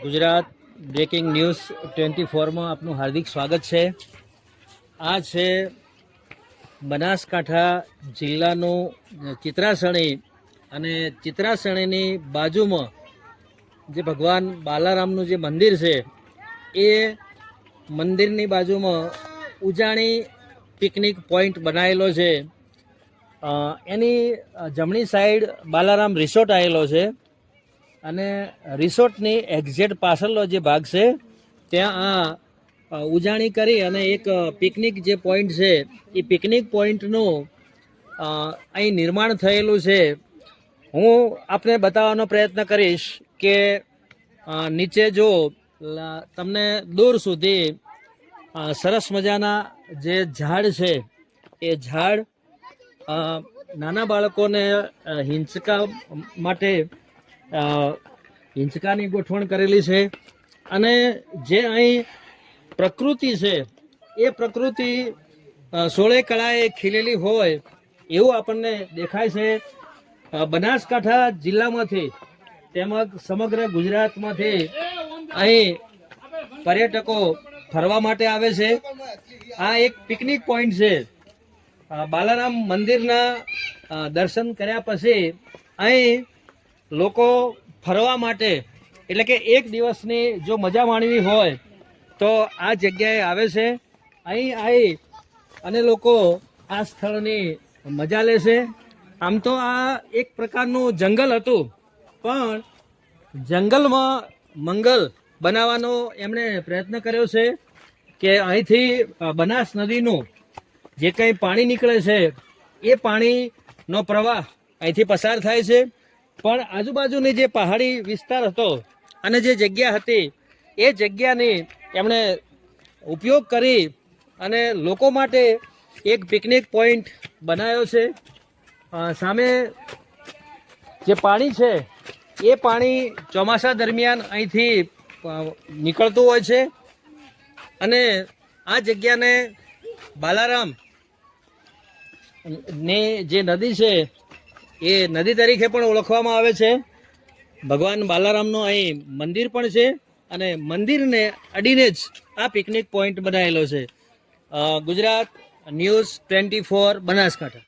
Gujarat breaking news 24માં આપનું હાર્દિક સ્વાગત છે। આ છે બનાસકાંઠા જિલ્લાનું ચિત્રાસણી અને ચિત્રાસણીની બાજુમાં જે ભગવાન બાલારામનું જે મંદિર છે એ મંદિરની બાજુમાં ઉજાણી પિકનિક પોઈન્ટ બનાવેલો છે। એની જમણી સાઈડ બાલારામ રિસોર્ટ આવેલો છે અને રિસોર્ટની એક્ઝેક્ટ પાછળનો જે ભાગ છે ત્યાં આ ઉજાણી કરી અને એક પિકનિક જે પોઈન્ટ છે એ પિકનિક પોઈન્ટનું અહીં નિર્માણ થયેલું છે। હું આપને બતાવવાનો પ્રયત્ન કરીશ કે નીચે જો તમને દૂર સુધી સરસ મજાના જે ઝાડ છે એ ઝાડ નાના બાળકોને હિંચકા માટે હિંચકાની ગોઠવણ કરેલી છે અને જે અહીં પ્રકૃતિ છે એ પ્રકૃતિ સોળે કળાએ ખીલેલી હોય એવું આપણને દેખાય છે। બનાસકાંઠા જિલ્લામાંથી તેમજ સમગ્ર ગુજરાતમાંથી અહીં પર્યટકો ફરવા માટે આવે છે। આ એક પિકનિક પોઈન્ટ છે। બાલારામ મંદિરના દર્શન કર્યા પછી અહીં લોકો ફરવા માટે એટલે કે એક દિવસની જો મજા માણવી હોય તો આ જગ્યાએ આવે છે। અહીં આવી અને લોકો આ સ્થળની મજા લે છે। આમ તો આ એક પ્રકારનું જંગલ હતું પણ જંગલમાં મંગલ બનાવવાનો એમણે પ્રયત્ન કર્યો છે કે અહીંથી બનાસ નદીનું જે કંઈ પાણી નીકળે છે એ પાણીનો પ્રવાહ અહીંથી પસાર થાય છે પણ આજુબાજુની જે પહાડી વિસ્તાર હતો અને જે જગ્યા હતી એ જગ્યાની એમણે ઉપયોગ કરી અને લોકો માટે એક પિકનિક પોઈન્ટ બનાવ્યો છે। સામે જે પાણી છે એ પાણી ચોમાસા દરમિયાન અહીંથી નીકળતું હોય છે અને આ જગ્યાને બાલારામ ને જે નદી છે એ નદી તરીકે પણ ઓળખવામાં આવે છે। ભગવાન બાલારામનું અહીં મંદિર પણ છે અને મંદિરને અડીને જ આ પિકનિક પોઈન્ટ બનાવેલો છે। ગુજરાત ન્યૂઝ 24 બનાસકાંઠા।